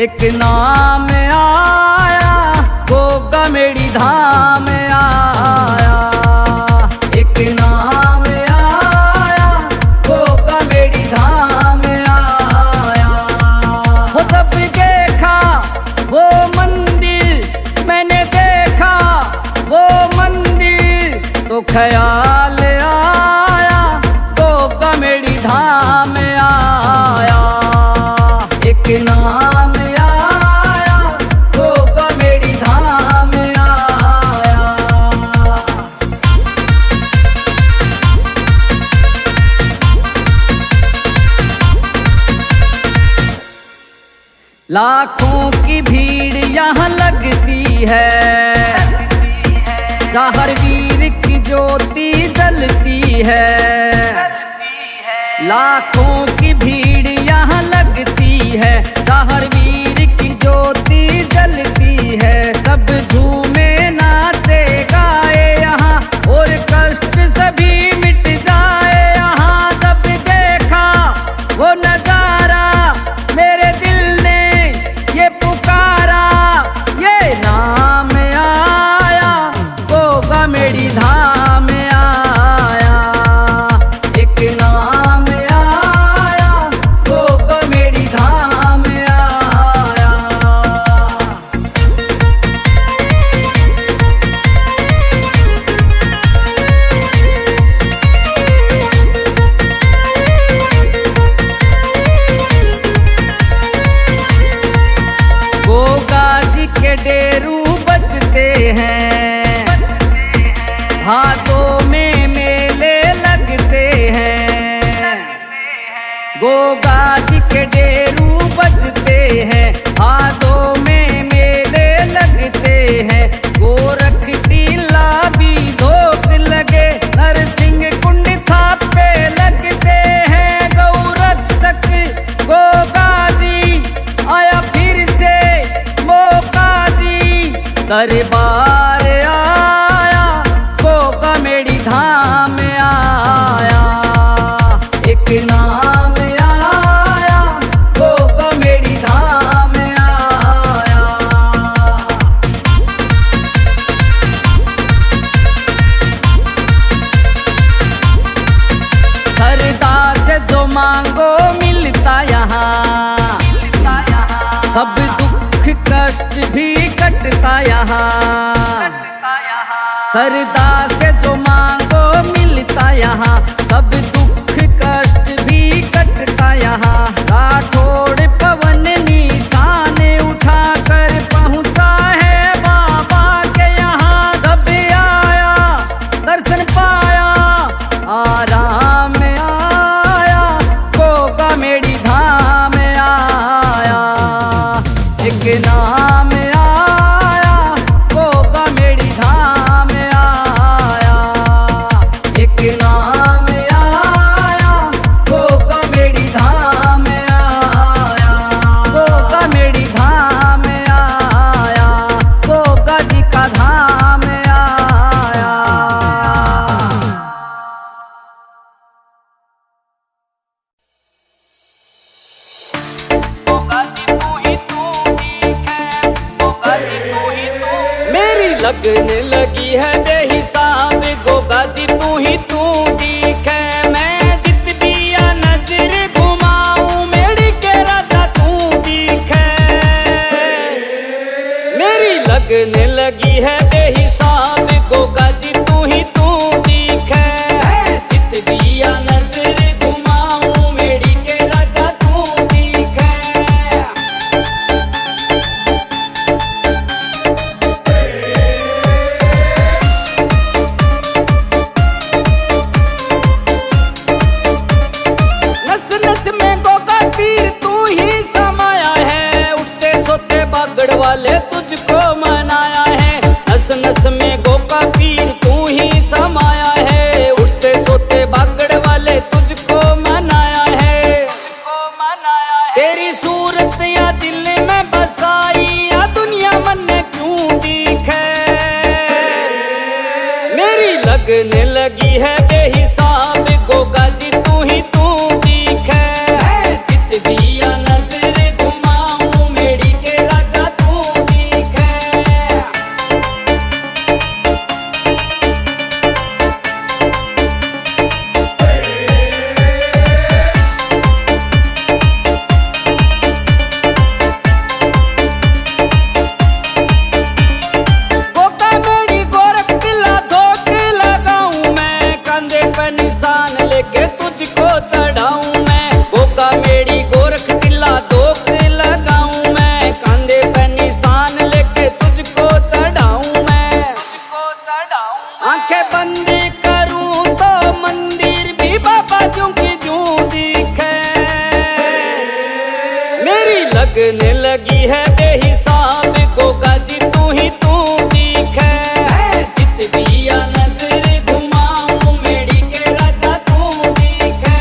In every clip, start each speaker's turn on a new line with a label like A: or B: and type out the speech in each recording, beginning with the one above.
A: एक नाम आया गोगा मेरी धाम आया, एक नाम आया गोगा मेरी धाम आया। वो सब देखा वो मंदिर, मैंने देखा वो मंदिर, तो ख्याल आया गोगा मेरी धाम आया, एक नाम आया गोगा मेरी धाम आया। लाखों की भीड़ यहाँ लगती है, ज़ाहर वीर की ज्योति जलती है। लाखों की भीड़ यहाँ लगती है, ज़ाहर वीर की ज्योति जलती है। सब झूमे नाचे गाए यहाँ, और कष्ट सभी मिट जाए यहाँ। जब देखा वो नजारा मेरे दिल ने ये पुकारा, ये नाम आया गोगा मेरी धाम आया, एक नाम आया गोगा मेरी धाम आया। गोगा जी के डेरू बजते हैं, हाथों में मेले लगते हैं। गोगा जी के डेरू बजते हैं, हाथों में मेले लगते हैं। गोरख टीला भी धोख लगे, नरसिंह कुंड थापे लगते हैं। गौरक्षक गोगा जी आया फिर से मौका जी, दरबार आया गोगा मेरी धाम आया, एक नाम आया गोगा मेरी धाम आया। सरदा से जो मांगो मिलता यहाँ, सब दुख कष्ट भी कटता यहाँ। सरदा से जो मांगो मिलता यहाँ, सब दुख कष्ट भी कटता यहाँ। राठौड़ पवन निशान उठा कर पहुँचा है बाबा के यहाँ। जब आया दर्शन पाया आराम आया गोगा मेरी धाम आया, एक नाम आया गोगा मेरी धाम आया, एक नाम आया गोगा मेरी धाम आया, गोगा मेरी धाम आया, गोगा जी का धाम आया। गोगा जी तू ही तू ठीक है, गोगा जी तू ही तू मेरी लगने लगी है बेहिसाब। गोगा जी तू ही तू ठीक है, मैं जित दिया नजर घुमाऊं, मेरी के राजा तू ठीक है। मेरी लगने लगी है बेहिसाब, गोगा जी तू ही तू ठीक है। जित दिया नजर घुमाऊं, मेरी के राजा तू ठीक है। नस नस में गोगा तीर तू ही समाया है, उठते सोते बागड़ वाले तुझको मनाया है। नस नस में गोगा तीर तू ही समाया है, उठते सोते बागड़ वाले तुझको मनाया है। तेरी सूरत या दिल में बसाई, या दुनिया मन में क्यों दिखे। मेरी लगने लगी है बेहिसाब, गोगा जी तू ही तू ठीक है। जित दिया नजर घुमाऊं, मेरी बंद करूं तो मंदिर भी बाबा ज्यों की ज्यों दिखे। मेरी लगने लगी है बेहिसाब गोगा जी तू ही तू दिखे। जित भी आ नजर घुमाऊं मेरी के राजा तू दिखे।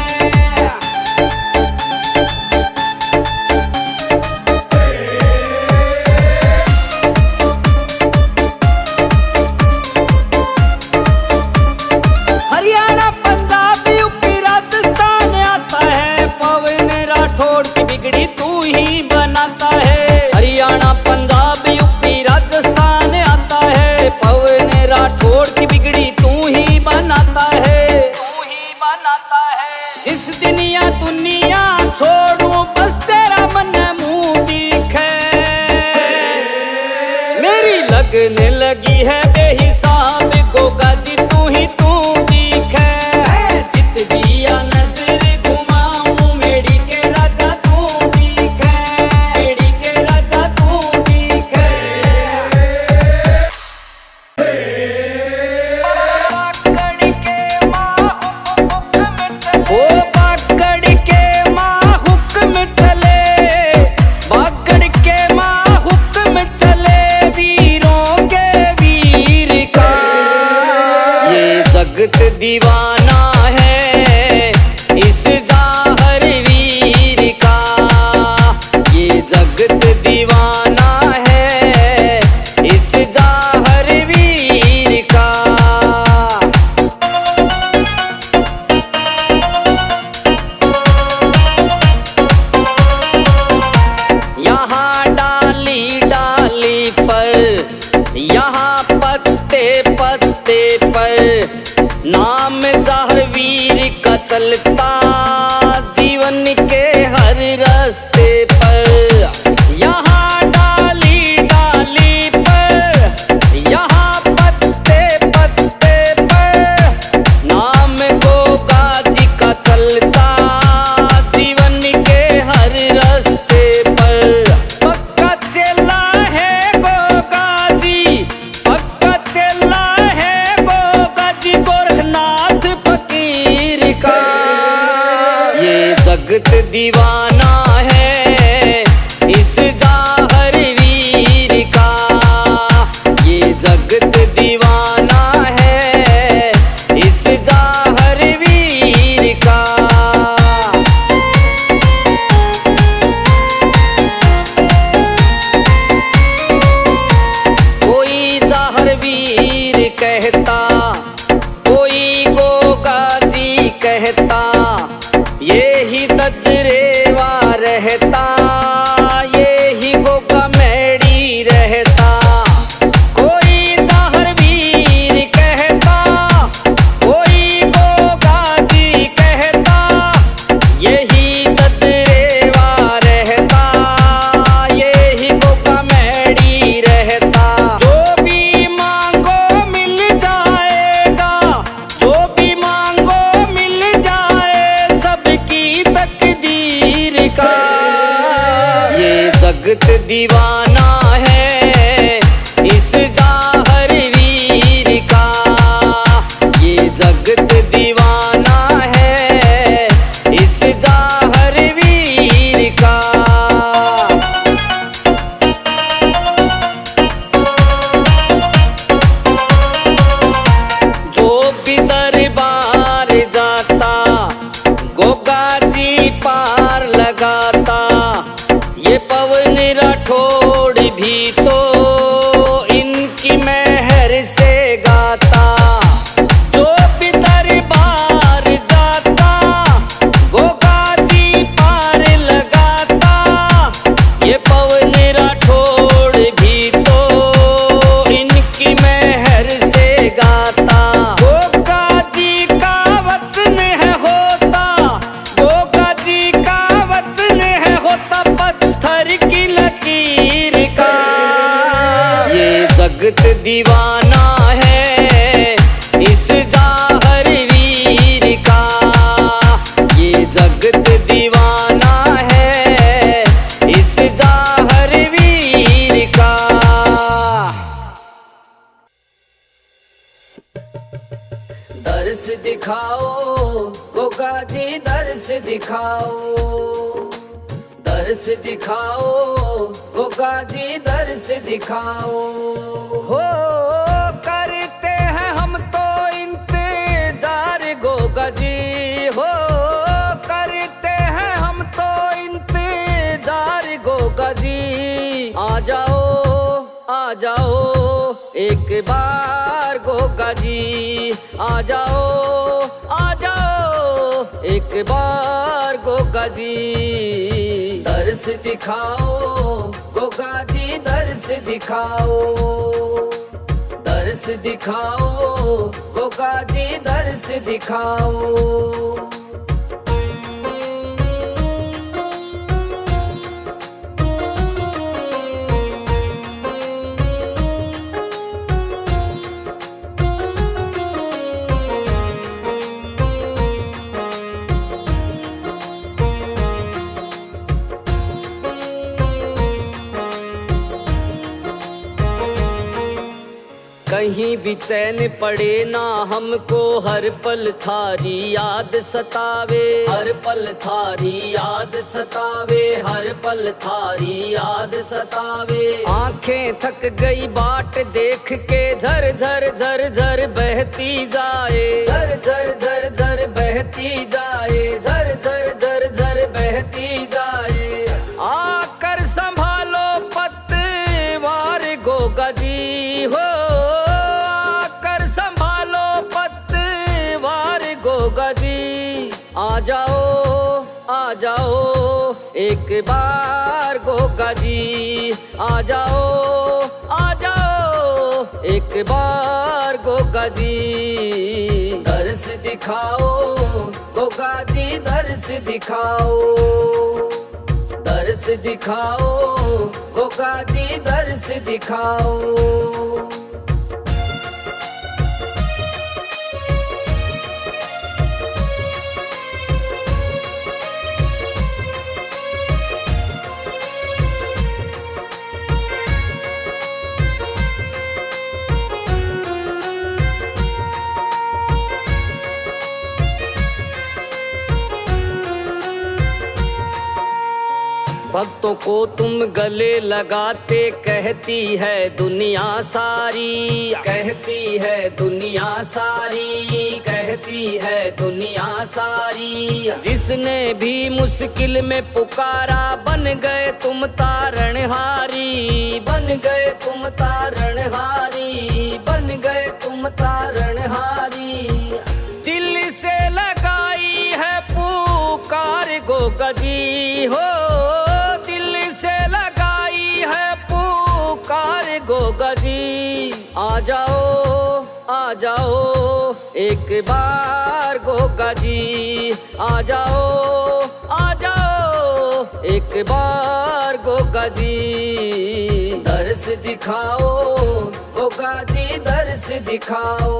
A: हरियाणा पंजाब यूपी राजस्थान आता है पवन राठौड़ की बिगड़ी तू ही बनाता है। हरियाणा पंजाब यूपी राजस्थान आता है पवन राठौड़ की बिगड़ी तू ही बनाता है। तू ही बनाता है। जिस दिन या दुनिया छोड़ूं बस तेरा मन मुंह दिखे। मेरी लगने लगी है बेहिसाब गोगा जी तू ही तू दिखे। जित भी आ नजर घुमाऊं मेरी के राजा तू दिखे। मेरी के राजा तू दिखे। पकड़ के माँ हुक्म चले। पकड़ के माँ हुक्म चले वीरों के वीर का। ये जगत दीवाना है इस जाहर वीर का। ये जगत दीवाना है इस जाहर वीर का। यहाँ डाली डाली पर यहाँ पत्ते पत्ते पर नाम जाहवीर का चलता जीवन के हर रास्ते पर। यहाँ डाली डाली पर यहाँ पत्ते पत्ते पर नाम गोगा जी का चलता जीवन के हर रास्ते पर। पक्का चेला है गोगा जी। पक्का चेला है गोगा जी गोरखनाथ फकीर का। ये जगत दीवाना है इस जाहर वीर का। ये जगत दीवाना है इस जाहर वीर का। कोई जाहर वीर कहता कोई गोगा जी कहता। ये ही ददरे दर्श दिखाओ गोगा जी दर्श दिखाओ, दर्श दिखाओ गोगा जी दर्श दिखाओ। हो करते हैं हम तो इंतजार गोगा जी, हो करते हैं हम तो इंतजार गोगा जी। आ जाओ आ जाओ एक बार गोगा जी, आ जाओ एक बार गोगा जी। दर्श दिखाओ गोगा जी दर्श दिखाओ, दर्श दिखाओ गोगा जी दर्श दिखाओ। कहीं भी चैन पड़े ना हमको, हर पल थारी याद सतावे, हर पल थारी याद सतावे, हर पल थारी याद सतावे। आंखें थक गई बाट देख के, झर झर झर झर बहती जाए, झर झर झर झर बहती जाए, झर झर झर झर बहती जाए। आकर संभालो पतवार गोगा जी, हो गोगा जी। आ जाओ एक बार गोगा जी, आ जाओ एक बार गोगा जी। दर्श दिखाओ गोगा जी दर्श दिखाओ, दर्श दिखाओ गोगा जी दर्श दिखाओ। भक्तों को तुम गले लगाते, कहती है दुनिया सारी, कहती है दुनिया सारी, कहती है दुनिया सारी। जिसने भी मुश्किल में पुकारा, बन गए तुम तारणहारी, बन गए तुम तारणहारी, बन गए तुम तारणहारी। दिल से लगाई है पुकार गोगा जी, हो गोगा जी। आ जाओ एक बार गोगा जी, आ जाओ एक बार गोगा जी। दर्श दिखाओ गोगा जी दर्श दिखाओ,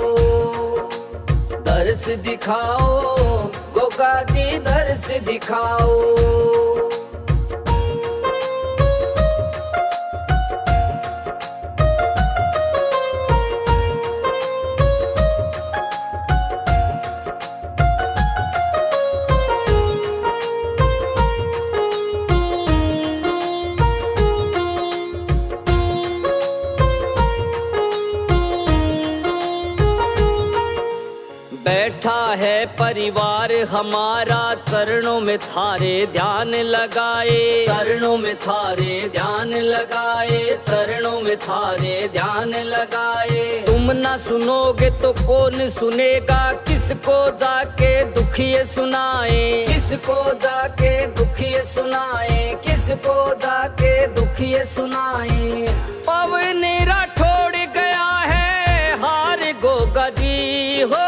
A: दर्श दिखाओ गोगा जी दर्श दिखाओ। बैठा है परिवार हमारा, चरणों में थारे ध्यान लगाए, चरणों में थारे ध्यान लगाए, चरणों में थारे ध्यान लगाए। तुम ना सुनोगे तो कौन सुनेगा, किसको जाके दुखिए सुनाए, किसको जाके दुखिए सुनाए, किसको जाके दुखिए सुनाए। पवन राठौड़ गया है हार गोगा जी, हो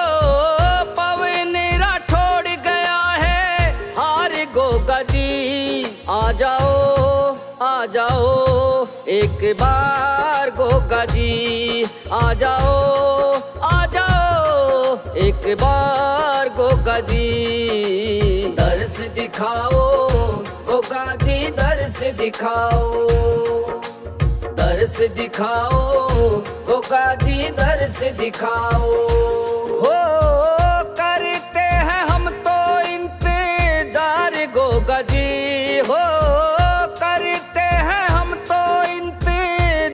A: गोगा जी। आ जाओ एक बार गोगा जी, आ जाओ एक बार गोगा जी। दर्श दिखाओ गोगा जी दर्श दिखाओ, दर्श दिखाओ गोगा जी दर्श दिखाओ। हो गोगा जी हो